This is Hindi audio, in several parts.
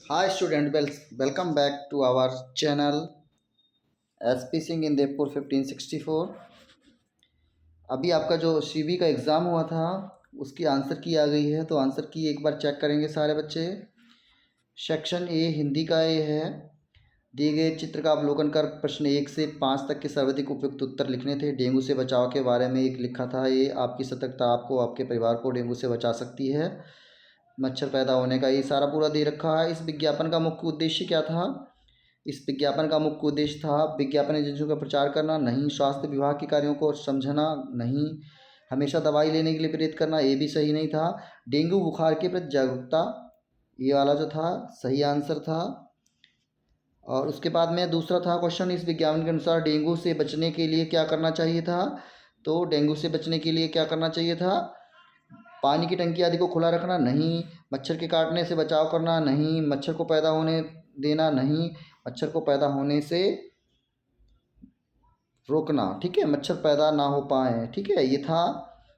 Hi student, welcome back to our channel SP Singh in Devpur 1564। अभी आपका जो सीबी का एग्ज़ाम हुआ था उसकी आंसर की आ गई है, तो आंसर की एक बार चेक करेंगे सारे बच्चे। सेक्शन ए हिंदी का ये है। दिए गए चित्र का अवलोकन कर प्रश्न 1 से 5 तक के सर्वाधिक उपयुक्त उत्तर लिखने थे। डेंगू से बचाव के बारे में एक लिखा था, ये आपकी सतर्कता आपको आपके परिवार को डेंगू से बचा सकती है। मच्छर पैदा होने का ये सारा पूरा दे रखा है। इस विज्ञापन का मुख्य उद्देश्य क्या था? इस विज्ञापन का मुख्य उद्देश्य था विज्ञापन एजेंसियों का प्रचार करना, नहीं स्वास्थ्य विभाग के कार्यों को समझना, नहीं हमेशा दवाई लेने के लिए प्रेरित करना, ये भी सही नहीं था। डेंगू बुखार के प्रति जागरूकता, ये वाला जो था सही आंसर था। और उसके बाद में दूसरा था क्वेश्चन, इस विज्ञापन के अनुसार डेंगू से बचने के लिए क्या करना चाहिए था? तो डेंगू से बचने के लिए क्या करना चाहिए था? पानी की टंकी आदि को खुला रखना, नहीं। मच्छर के काटने से बचाव करना, नहीं। मच्छर को पैदा होने देना, नहीं। मच्छर को पैदा होने से रोकना, ठीक है, मच्छर पैदा ना हो पाए, ठीक है, ये था।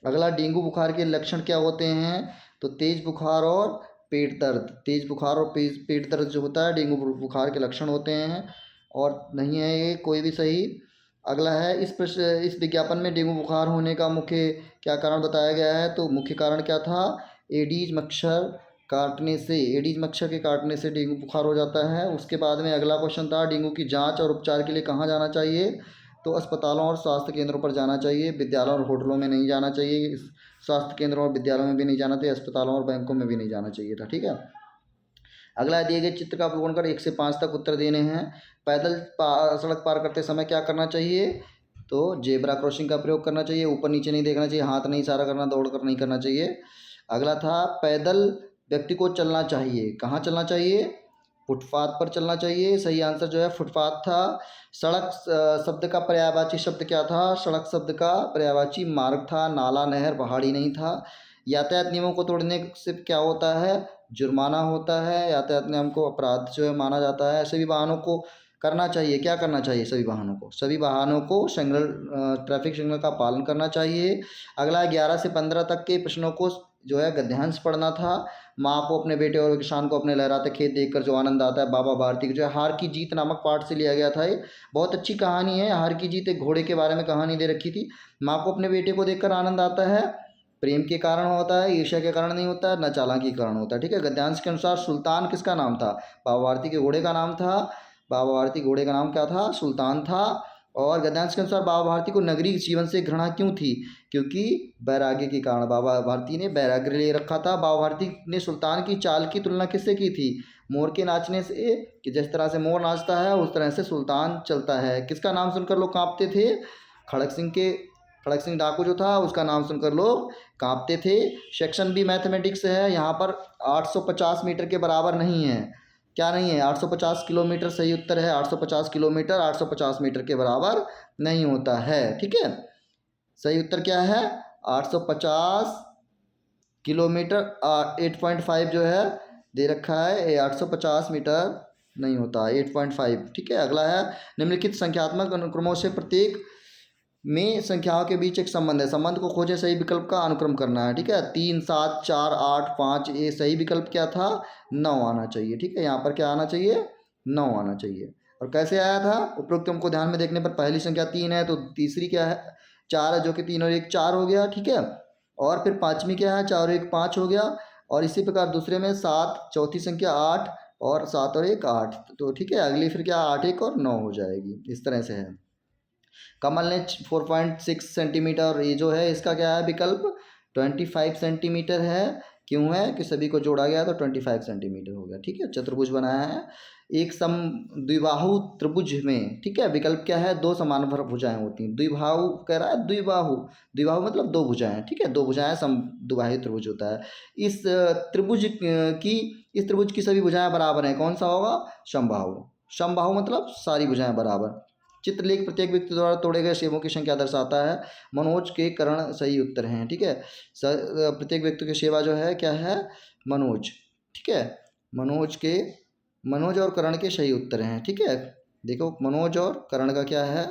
अगला, डेंगू बुखार के लक्षण क्या होते हैं? तो तेज बुखार और पेट दर्द। तेज बुखार और पेट दर्द जो होता है डेंगू बुखार के लक्षण होते हैं, और नहीं है ये कोई भी सही। अगला है, इस विज्ञापन में डेंगू बुखार होने का मुख्य क्या कारण बताया गया है? तो मुख्य कारण क्या था? एडीज मच्छर काटने से, एडीज मच्छर के काटने से डेंगू बुखार हो जाता है। उसके बाद में अगला क्वेश्चन था, डेंगू की जांच और उपचार के लिए कहाँ जाना चाहिए? तो अस्पतालों और स्वास्थ्य केंद्रों पर जाना चाहिए, विद्यालयों और होटलों में नहीं जाना चाहिए। स्वास्थ्य केंद्रों और विद्यालयों में भी नहीं जाना चाहिए, अस्पतालों और बैंकों में भी नहीं जाना चाहिए था, ठीक है। अगला, दिए गए चित्र का अवलोकन कर 1 से 5 तक उत्तर देने हैं। पैदल सड़क पार करते समय क्या करना चाहिए? तो जेब्रा क्रॉसिंग का प्रयोग करना चाहिए, ऊपर नीचे नहीं देखना चाहिए, हाथ नहीं इशारा करना, दौड़ कर नहीं करना चाहिए। अगला था, पैदल व्यक्ति को चलना चाहिए, कहाँ चलना चाहिए? फुटपाथ पर चलना चाहिए, सही आंसर जो है फुटपाथ था। सड़क शब्द का पर्यायवाची शब्द क्या था? सड़क शब्द का पर्यायवाची मार्ग था, नाला नहर पहाड़ी नहीं था। यातायात नियमों को तोड़ने से क्या होता है? जुर्माना होता है। यातायात नियम को अपराध जो है माना जाता है। सभी वाहनों को करना चाहिए, क्या करना चाहिए? सभी वाहनों को सिग्नल ट्रैफिक सिग्नल का पालन करना चाहिए। अगला, 11 से 15 तक के प्रश्नों को जो है गद्यांश पढ़ना था। माँ को अपने बेटे और किसान को अपने लहराते खेत देखकर जो आनंद आता है, बाबा भारती की जो है हार की जीत नामक पाठ से लिया गया था। ये बहुत अच्छी कहानी है। हार की जीत एक घोड़े के बारे में कहानी दे रखी थी। माँ को अपने बेटे को देखकर आनंद आता है, प्रेम के कारण होता है, ईर्ष्या के कारण नहीं होता है, न चालाकी के कारण होता है, ठीक है। गद्यांश के अनुसार सुल्तान किसका नाम था? बाबा भारती के घोड़े का नाम था। बाबा भारती घोड़े का नाम क्या था? सुल्तान था। और गद्यांश के अनुसार बाबा भारती को नगरीय जीवन से घृणा क्यों थी? क्योंकि वैराग्य के कारण। बाबा भारती ने वैराग्य ले रखा था। बाबा भारती ने सुल्तान की चाल की तुलना किससे की थी? मोर के नाचने से, कि जिस तरह से मोर नाचता है उस तरह से सुल्तान चलता है। किसका नाम सुनकर लोग कांपते थे? खड़क सिंह डाकू जो था उसका नाम सुनकर लोग कांपते थे। सेक्शन बी मैथमेटिक्स है। यहाँ पर 850 मीटर के बराबर नहीं है। क्या नहीं है? 850 किलोमीटर सही उत्तर है। 850 किलोमीटर 850 मीटर के बराबर नहीं होता है, ठीक है। सही उत्तर क्या है? 850 किलोमीटर। 8.5 जो है दे रखा है, ये 850 मीटर नहीं होता, 8.5, ठीक है। अगला है, निम्नलिखित संख्यात्मक अनुक्रमों से प्रत्येक में संख्याओं के बीच एक संबंध है, संबंध को खोजें, सही विकल्प का अनुक्रम करना है, ठीक है। 3, 7, 4, 8, 5, ये सही विकल्प क्या था? 9 आना चाहिए, ठीक है। यहाँ पर क्या आना चाहिए? 9 आना चाहिए। और कैसे आया था? उपरोक्त क्रम को ध्यान में देखने पर पहली संख्या 3 है, तो तीसरी क्या है? 4 है, जो कि 3 और 1 4 हो गया, ठीक है। और फिर पाँचवीं क्या है? 4 और 1 5 हो गया। और इसी प्रकार दूसरे में 7, चौथी संख्या 8, और 7 और 1 8, तो ठीक है। अगली फिर क्या? 8, 1 और 9 हो जाएगी, इस तरह से है। कमल ने 4.6 सेंटीमीटर, और ये जो है इसका क्या है विकल्प? 25 सेंटीमीटर है। क्यों है? कि सभी को जोड़ा गया तो 25 सेंटीमीटर हो गया, ठीक है। चतुर्भुज बनाया है एक सम द्विबाहु त्रिभुज में, ठीक है। विकल्प क्या है? 2 समान भुजाएं होती हैं। द्विबाहु कह रहा है, द्विबाहु, द्विबाहु मतलब 2 भुजाएं, ठीक है। 2 भुजाएं सम द्विबाहु त्रिभुज होता है। इस त्रिभुज की सभी भुजाएं बराबर हैं, कौन सा होगा? समबाहु। समबाहु मतलब सारी भुजाएं बराबर। चित्रलेख प्रत्येक व्यक्ति द्वारा तोड़े गए सेबों की संख्या दर्शाता है। मनोज के कर्ण सही उत्तर हैं, ठीक है। प्रत्येक व्यक्ति की सेवा जो है क्या है? मनोज, ठीक है। मनोज और कर्ण के सही उत्तर हैं, ठीक है। देखो, मनोज और कर्ण का क्या है?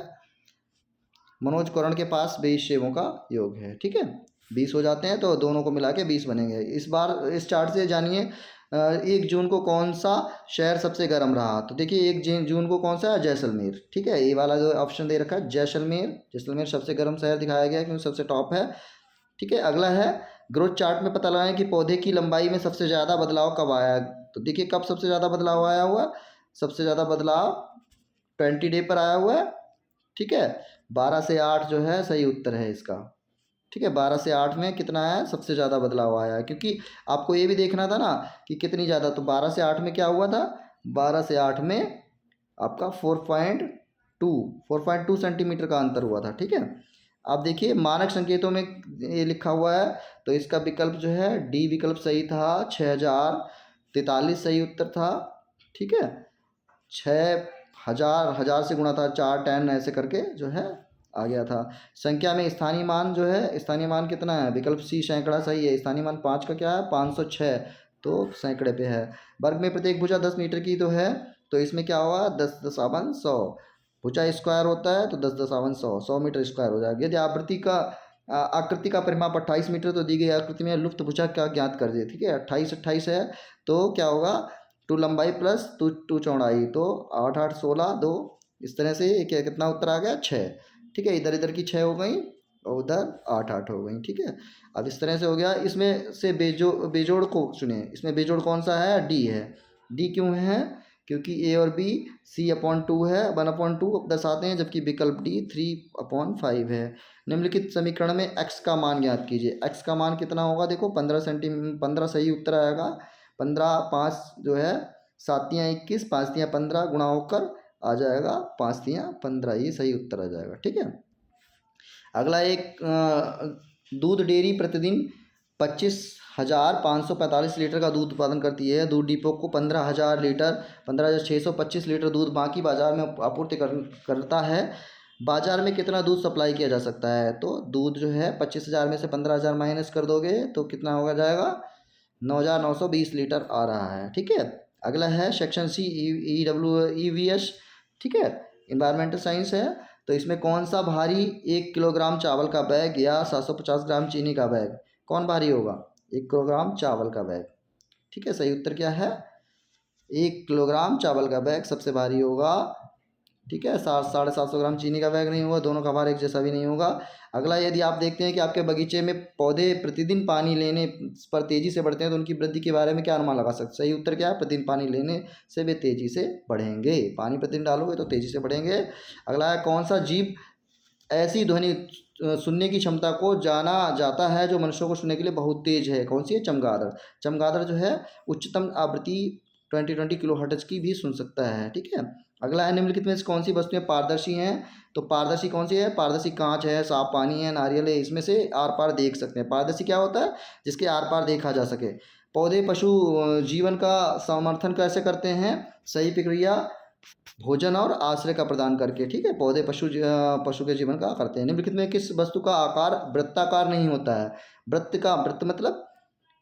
मनोज कर्ण के पास 20 सेबों का योग है, ठीक है। 20 हो जाते हैं तो दोनों को मिला के 20 बनेंगे। इस बार इस चार्ट से जानिए 1 जून को कौन सा शहर सबसे गर्म रहा? तो देखिए 1 जून को कौन सा है? जैसलमेर। ठीक है, ये वाला जो ऑप्शन दे रखा है जैसलमेर, जैसलमेर सबसे गर्म शहर दिखाया गया है क्योंकि सबसे टॉप है। ठीक है, अगला है ग्रोथ चार्ट में पता लगाएं कि पौधे की लंबाई में सबसे ज़्यादा बदलाव कब आया। तो देखिए कब सबसे ज़्यादा बदलाव आया हुआ, सबसे ज़्यादा बदलाव 20 डे पर आया हुआ है। ठीक है, 12 से 8 जो है सही उत्तर है इसका। ठीक है, 12 से 8 में कितना है? सबसे ज़्यादा बदलाव आया है, क्योंकि आपको ये भी देखना था ना कि कितनी ज़्यादा। तो 12 से 8 में क्या हुआ था? 12 से 8 में आपका 4.2 सेंटीमीटर का अंतर हुआ था। ठीक है, आप देखिए मानक संकेतों में ये लिखा हुआ है, तो इसका विकल्प जो है डी विकल्प सही था। 6043 सही उत्तर था। ठीक है, 6000 हजार से गुणा था, 4 10 ऐसे करके जो है आ गया था। संख्या में स्थानीय मान जो है, स्थानीय मान कितना है? विकल्प सी सैकड़ा सही है। स्थानीय मान 5 का क्या है? 506, तो सैकड़े पे है। वर्ग में प्रत्येक भुजा 10 मीटर की तो है, तो इसमें क्या हुआ? 10 दशावन 100। भुजा स्क्वायर होता है तो 10 दशावन 100, 100 मीटर स्क्वायर हो जाएगा। यदि आकृति का परिमाप 28 मीटर तो दी गई आकृति में लुप्त भुजा क्या ज्ञात कर दे। ठीक है, 28 है तो क्या होगा? 2 लंबाई प्लस 2 चौड़ाई, तो 8 8 16 2, इस तरह से क्या कितना उत्तर आ गया? 6। ठीक है, इधर इधर की 6 हो गई और उधर 8 8 हो गई। ठीक है, अब इस तरह से हो गया। इसमें से बेजोड़ को चुने। इसमें बेजोड़ कौन सा है? डी है। डी क्यों है? क्योंकि ए और बी C/2 है, 1/2 दर्शाते हैं, जबकि विकल्प डी 3/5 है। निम्नलिखित समीकरण में x का मान ज्ञात कीजिए। x का मान कितना होगा? देखो 15 सही उत्तर आएगा। 15 5 जो है 7 तियाँ 21, 5 तियाँ 15 गुणा होकर आ जाएगा 5 तियाँ 15, ये सही उत्तर आ जाएगा। ठीक है, अगला एक दूध डेयरी प्रतिदिन 25,545 लीटर का दूध उत्पादन करती है। दूध डिपो को 15,625 लीटर दूध बाकी बाजार में आपूर्ति करता है। बाजार में कितना दूध सप्लाई किया जा सकता है? तो दूध जो है 25,000 में से 15,000 माइनस कर दोगे तो कितना होगा जाएगा? 9,920 लीटर आ रहा है। ठीक है, अगला है सेक्शन सी EWS। ठीक है, इन्वायरमेंटल साइंस है। तो इसमें कौन सा भारी 1 किलोग्राम चावल का बैग या 750 ग्राम चीनी का बैग, कौन भारी होगा? 1 किलोग्राम चावल का बैग। ठीक है, सही उत्तर क्या है? 1 किलोग्राम चावल का बैग सबसे भारी होगा। ठीक है, 750 ग्राम चीनी का बैग नहीं होगा, दोनों का भार एक जैसा भी नहीं होगा। अगला, यदि आप देखते हैं कि आपके बगीचे में पौधे प्रतिदिन पानी लेने पर तेजी से बढ़ते हैं तो उनकी वृद्धि के बारे में क्या अनुमान लगा सकते? सही उत्तर क्या है? प्रतिदिन पानी लेने से वे तेजी से बढ़ेंगे। पानी प्रतिदिन डालोगे तो तेजी से बढ़ेंगे। अगला है कौन सा जीव ऐसी ध्वनि सुनने की क्षमता को जाना जाता है जो मनुष्यों को सुनने के लिए बहुत तेज है? कौन सी है? चमगादड़। चमगादड़ जो है उच्चतम आवृत्ति 20 किलोहर्ट्ज की भी सुन सकता है। ठीक है, अगला है निम्नलिखित में से कौन सी वस्तुएं पारदर्शी हैं? तो पारदर्शी कौन सी है? पारदर्शी कांच है, साफ पानी है, नारियल है, इसमें से आर पार देख सकते हैं। पारदर्शी क्या होता है? जिसके आर पार देखा जा सके। पौधे पशु जीवन का समर्थन कैसे करते हैं? सही प्रक्रिया भोजन और आश्रय का प्रदान करके। ठीक है, पौधे पशु के जीवन का करते हैं। निम्नलिखित में किस वस्तु का आकार वृत्ताकार नहीं होता है? वृत्त मतलब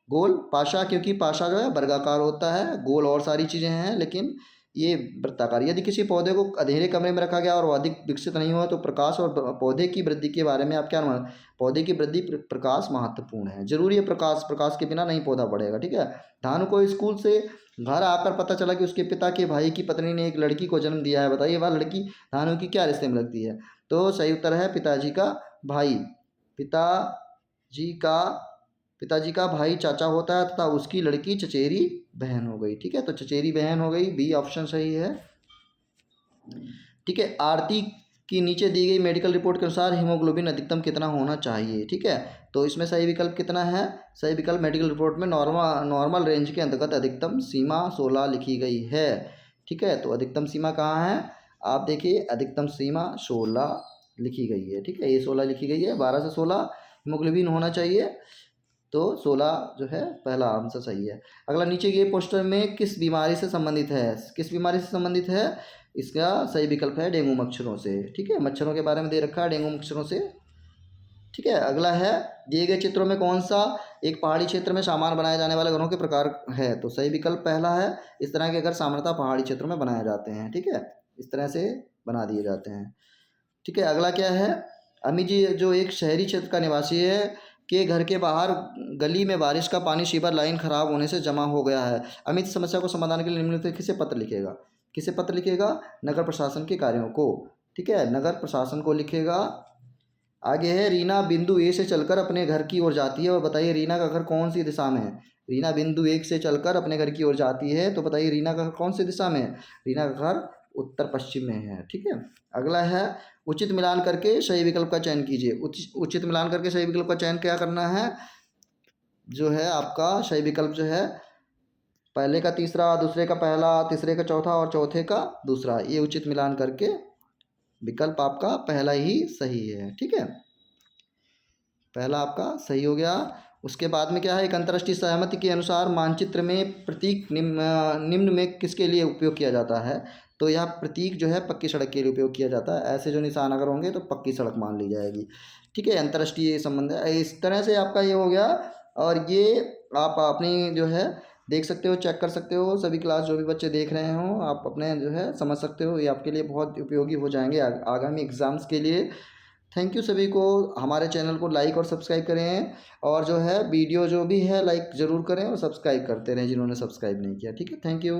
गोल। पाशा, क्योंकि पाशा जो है वर्गाकार होता है, गोल और सारी चीज़ें हैं, लेकिन ये वृत्ताकार। यदि किसी पौधे को अंधेरे कमरे में रखा गया और वो अधिक विकसित नहीं हुआ तो प्रकाश और पौधे की वृद्धि के बारे में आप क्या अनुमान? पौधे की वृद्धि प्रकाश महत्वपूर्ण है, जरूरी है प्रकाश, प्रकाश के बिना नहीं पौधा बढ़ेगा। ठीक है, धानु को स्कूल से घर आकर पता चला कि उसके पिता के भाई की पत्नी ने एक लड़की को जन्म दिया है। बताइए वह लड़की धानु की क्या रिश्ते में लगती है? तो सही उत्तर है पिताजी का भाई। पिताजी का भाई चाचा होता है तथा उसकी लड़की चचेरी बहन हो गई। ठीक है, तो चचेरी बहन हो गई, बी ऑप्शन सही है। ठीक है, आरती की नीचे दी गई मेडिकल रिपोर्ट के अनुसार हीमोग्लोबिन अधिकतम कितना होना चाहिए? ठीक है, तो इसमें सही विकल्प कितना है? सही विकल्प मेडिकल रिपोर्ट में नॉर्मल रेंज के अंतर्गत अधिकतम सीमा 16 लिखी गई है। ठीक है, तो अधिकतम सीमा कहाँ है? आप देखिए अधिकतम सीमा 16 लिखी गई है। ठीक है, ये 16 लिखी गई है। 12 से 16 हीमोग्लोबिन होना चाहिए, तो 16 जो है पहला आंसर सही है। अगला, नीचे ये पोस्टर में किस बीमारी से संबंधित है? किस बीमारी से संबंधित है? इसका सही विकल्प है डेंगू मच्छरों से। ठीक है, मच्छरों के बारे में दे रखा है, डेंगू मच्छरों से। ठीक है, अगला है दिए गए चित्रों में कौन सा एक पहाड़ी क्षेत्र में सामान बनाए जाने वाले घरों के प्रकार है? तो सही विकल्प पहला है। इस तरह के घर सामान्यतः पहाड़ी क्षेत्रों में बनाए जाते हैं। ठीक है, इस तरह से बना दिए जाते हैं। ठीक है, अगला क्या है? अमी जी जो एक शहरी क्षेत्र का निवासी है, के घर के बाहर गली में बारिश का पानी सीवर लाइन खराब होने से जमा हो गया है। अमित समस्या को समाधान के लिए निम्नलिखित किसे पत्र लिखेगा? किसे पत्र लिखेगा? नगर प्रशासन के कार्यों को। ठीक है, नगर प्रशासन को लिखेगा। आगे है, रीना बिंदु ए से चलकर अपने घर की ओर जाती है, और बताइए रीना का घर कौन सी दिशा में है? रीना बिंदु एक से चलकर अपने घर की ओर जाती है, तो बताइए रीना का घर कौन सी दिशा में है? रीना का घर उत्तर पश्चिम में है। ठीक है, अगला है, उचित मिलान करके सही विकल्प का चयन कीजिए। उचित मिलान करके सही विकल्प का चयन क्या करना है? जो है आपका सही विकल्प जो है, पहले का तीसरा, दूसरे का पहला, तीसरे का चौथा और चौथे का दूसरा, ये उचित मिलान करके विकल्प आपका पहला ही सही है। ठीक है, पहला आपका सही हो गया। उसके बाद में क्या है, एक अंतर्राष्ट्रीय सहमति के अनुसार मानचित्र में प्रतीक निम्न में किसके लिए उपयोग किया जाता है? तो यह प्रतीक जो है पक्की सड़क के लिए उपयोग किया जाता है। ऐसे जो निशान अगर होंगे तो पक्की सड़क मान ली जाएगी। ठीक है, अंतर्राष्ट्रीय संबंध है। इस तरह से आपका ये हो गया, और ये आप अपनी जो है देख सकते हो, चेक कर सकते हो। सभी क्लास जो भी बच्चे देख रहे हो, आप अपने जो है समझ सकते हो। ये आपके लिए बहुत उपयोगी हो जाएंगे आगामी एग्ज़ाम्स के लिए। थैंक यू सभी को। हमारे चैनल को लाइक और सब्सक्राइब करें, और जो है वीडियो जो भी है लाइक ज़रूर करें और सब्सक्राइब करते रहें जिन्होंने सब्सक्राइब नहीं किया। ठीक है, थैंक यू।